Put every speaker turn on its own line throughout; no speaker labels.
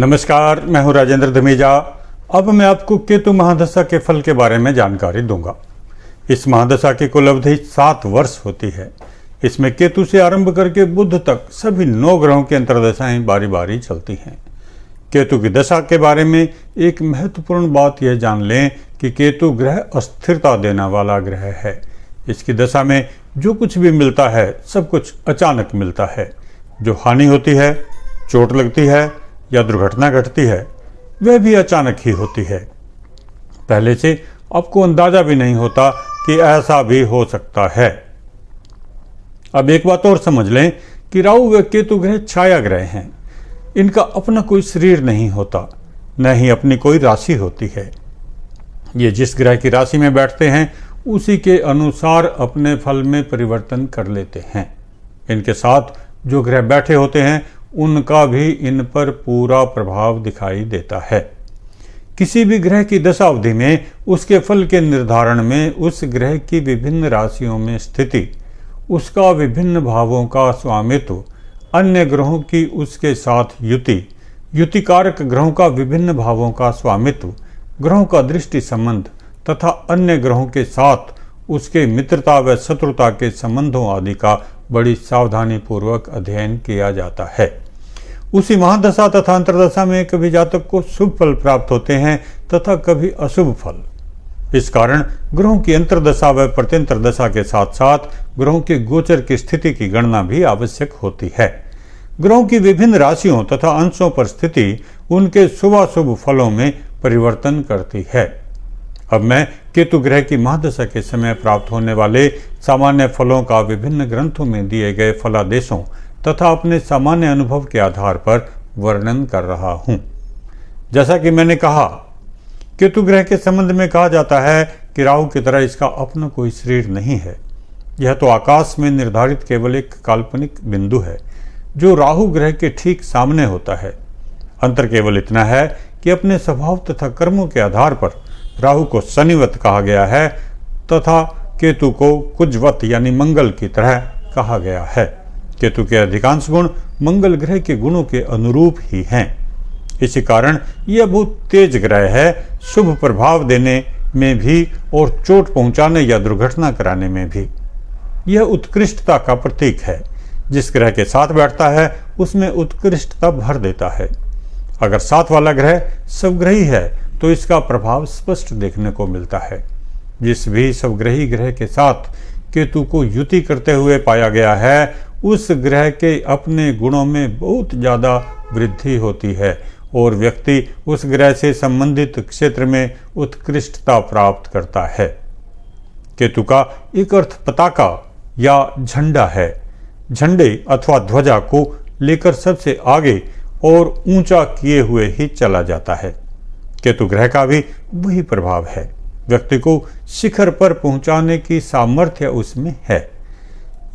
नमस्कार, मैं हूं राजेंद्र धमीजा। अब मैं आपको केतु महादशा के फल के बारे में जानकारी दूंगा। इस महादशा की कुल अवधि 7 वर्ष होती है। इसमें केतु से आरंभ करके बुध तक सभी 9 ग्रहों की अंतर्दशाएं बारी बारी चलती हैं। केतु की दशा के बारे में एक महत्वपूर्ण बात यह जान लें कि केतु ग्रह अस्थिरता देने वाला ग्रह है। इसकी दशा में जो कुछ भी मिलता है सब कुछ अचानक मिलता है। जो हानि होती है, चोट लगती है या दुर्घटना घटती है, वह भी अचानक ही होती है। पहले से आपको अंदाजा भी नहीं होता कि ऐसा भी हो सकता है। अब एक बात और समझ लें कि राहु व केतु ग्रह छाया ग्रह हैं। इनका अपना कोई शरीर नहीं होता, न ही अपनी कोई राशि होती है। ये जिस ग्रह की राशि में बैठते हैं उसी के अनुसार अपने फल में परिवर्तन कर लेते हैं। इनके साथ जो ग्रह बैठे होते हैं उनका भी इन पर पूरा प्रभाव दिखाई देता है। किसी भी ग्रह की दशा अवधि में उसके फल के निर्धारण में उस ग्रह की विभिन्न राशियों में स्थिति, उसका विभिन्न भावों का स्वामित्व, अन्य ग्रहों की उसके साथ युति, युतिकारक ग्रहों का विभिन्न भावों का स्वामित्व, ग्रहों का दृष्टि संबंध तथा अन्य ग्रहों के साथ उसके मित्रता व शत्रुता के संबंधों आदि का बड़ी सावधानी पूर्वक अध्ययन किया जाता है। उसी महादशा तथा अंतर्दशा में कभी जातक को शुभ फल प्राप्त होते हैं तथा कभी अशुभ फल। इस कारण ग्रहों की अंतर्दशा व प्रत्यंतरदशा के साथ साथ ग्रहों के गोचर की स्थिति की गणना भी आवश्यक होती है। ग्रहों की विभिन्न राशियों तथा अंशों पर स्थिति उनके शुभाशुभ फलों में परिवर्तन करती है। अब मैं केतु ग्रह की महादशा के समय प्राप्त होने वाले सामान्य फलों का विभिन्न ग्रंथों में दिए गए फलादेशों तथा अपने सामान्य अनुभव के आधार पर वर्णन कर रहा हूं। जैसा कि मैंने कहा, केतु ग्रह के संबंध में कहा जाता है कि राहु की तरह इसका अपना कोई शरीर नहीं है। यह तो आकाश में निर्धारित केवल एक काल्पनिक बिंदु है जो राहु ग्रह के ठीक सामने होता है। अंतर केवल इतना है कि अपने स्वभाव तथा कर्मों के आधार पर राहु को शनिवत कहा गया है तथा केतु को कुजवत यानी मंगल की तरह कहा गया है। केतु के अधिकांश गुण मंगल ग्रह के गुणों के अनुरूप ही हैं। इसी कारण यह बहुत तेज ग्रह है, शुभ प्रभाव देने में भी और चोट पहुंचाने या दुर्घटना कराने में भी। यह उत्कृष्टता का प्रतीक है। जिस ग्रह के साथ बैठता है उसमें उत्कृष्टता भर देता है। अगर साथ वाला ग्रह स्वग्रही है तो इसका प्रभाव स्पष्ट देखने को मिलता है। जिस भी स्वग्रही ग्रह के साथ केतु को युति करते हुए पाया गया है उस ग्रह के अपने गुणों में बहुत ज़्यादा वृद्धि होती है और व्यक्ति उस ग्रह से संबंधित क्षेत्र में उत्कृष्टता प्राप्त करता है। केतु का एक अर्थ पताका या झंडा है। झंडे अथवा ध्वजा को लेकर सबसे आगे और ऊंचा किए हुए ही चला जाता है। केतु ग्रह का भी वही प्रभाव है। व्यक्ति को शिखर पर पहुंचाने की सामर्थ्य उसमें है।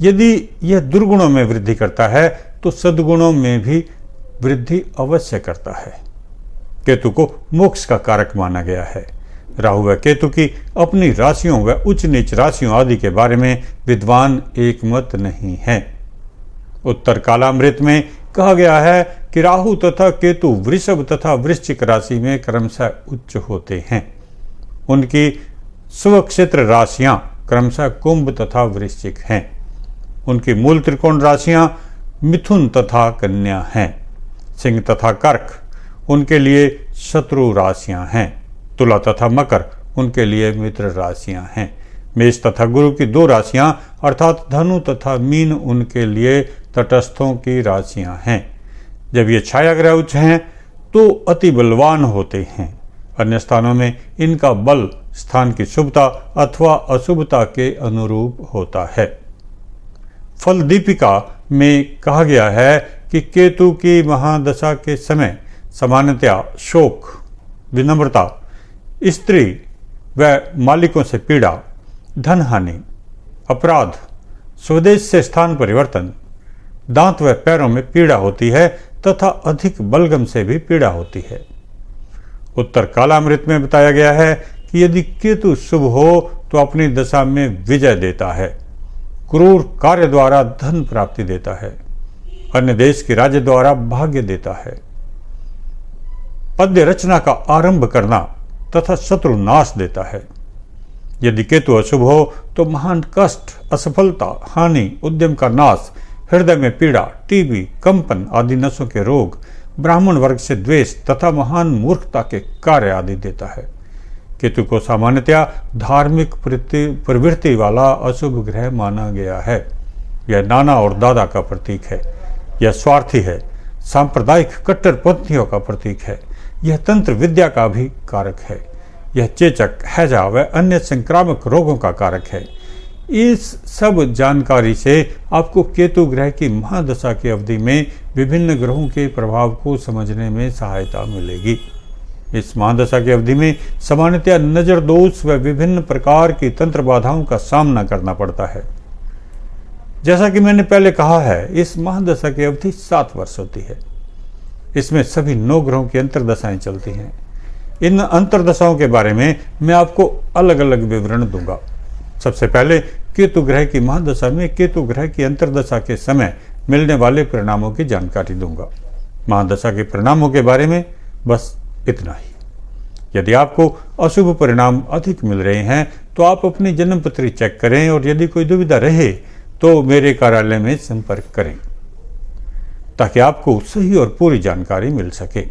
यदि यह दुर्गुणों में वृद्धि करता है तो सद्गुणों में भी वृद्धि अवश्य करता है। केतु को मोक्ष का कारक माना गया है। राहु व केतु की अपनी राशियों व उच्च नीच राशियों आदि के बारे में विद्वान एकमत नहीं है। उत्तर कालामृत में कहा गया है कि राहु तथा केतु वृषभ तथा वृश्चिक राशि में क्रमशः उच्च होते हैं। उनकी स्वक्षेत्र राशियां क्रमशः कुंभ तथा वृश्चिक हैं। उनकी मूल त्रिकोण राशियां मिथुन तथा कन्या हैं। सिंह तथा कर्क उनके लिए शत्रु राशियां हैं। तुला तथा मकर उनके लिए मित्र राशियां हैं। मेष तथा गुरु की 2 राशियां अर्थात धनु तथा मीन उनके लिए तटस्थों की राशियां हैं। जब ये छाया ग्रह उच्च हैं तो अति बलवान होते हैं। अन्य स्थानों में इनका बल स्थान की शुभता अथवा अशुभता के अनुरूप होता है। फल दीपिका में कहा गया है कि केतु की महादशा के समय सामान्यतया शोक, विनम्रता, स्त्री व मालिकों से पीड़ा, धन हानि, अपराध, स्वदेश से स्थान परिवर्तन, दांत व पैरों में पीड़ा होती है तथा अधिक बलगम से भी पीड़ा होती है। उत्तर कालामृत में बताया गया है कि यदि केतु शुभ हो तो अपनी दशा में विजय देता है, क्रूर कार्य द्वारा धन प्राप्ति देता है, अन्य देश के राज्य द्वारा भाग्य देता है। पद्य रचना का आरंभ करना तथा शत्रु नाश देता है। यदि केतु अशुभ हो तो महान कष्ट, असफलता, हानि, उद्यम का नाश, हृदय में पीड़ा, टीबी, कंपन आदि नसों के रोग, ब्राह्मण वर्ग से द्वेष तथा महान मूर्खता के कार्य आदि देता है। केतु को सामान्यतया धार्मिक प्रवृत्ति वाला अशुभ ग्रह माना गया है। यह नाना और दादा का प्रतीक है। यह स्वार्थी है, सांप्रदायिक कट्टरपंथियों का प्रतीक है। यह तंत्र विद्या का भी कारक है। यह चेचक, हैजा व अन्य संक्रामक रोगों का कारक है। इस सब जानकारी से आपको केतु ग्रह की महादशा की अवधि में विभिन्न ग्रहों के प्रभाव को समझने में सहायता मिलेगी। इस महादशा की अवधि में सामान्यतया नजर दोष व विभिन्न प्रकार की तंत्र बाधाओं का सामना करना पड़ता है। जैसा कि मैंने पहले कहा है, इस महादशा की अवधि 7 वर्ष होती है। इसमें सभी 9 ग्रहों की अंतर्दशाएं चलती हैं। इन अंतर्दशाओं के बारे में मैं आपको अलग अलग विवरण दूंगा। सबसे पहले केतु ग्रह की महादशा में केतु ग्रह की अंतर्दशा के समय मिलने वाले परिणामों की जानकारी दूंगा। महादशा के परिणामों के बारे में बस इतना ही। यदि आपको अशुभ परिणाम अधिक मिल रहे हैं तो आप अपनी जन्मपत्री चेक करें और यदि कोई दुविधा रहे तो मेरे कार्यालय में संपर्क करें ताकि आपको सही और पूरी जानकारी मिल सके।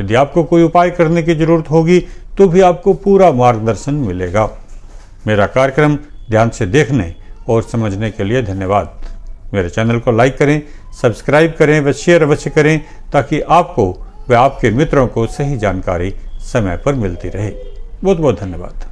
यदि आपको कोई उपाय करने की जरूरत होगी तो भी आपको पूरा मार्गदर्शन मिलेगा। मेरा कार्यक्रम ध्यान से देखने और समझने के लिए धन्यवाद। मेरे चैनल को लाइक करें, सब्सक्राइब करें व शेयर अवश्य करें ताकि आपको व आपके मित्रों को सही जानकारी समय पर मिलती रहे। बहुत बहुत धन्यवाद।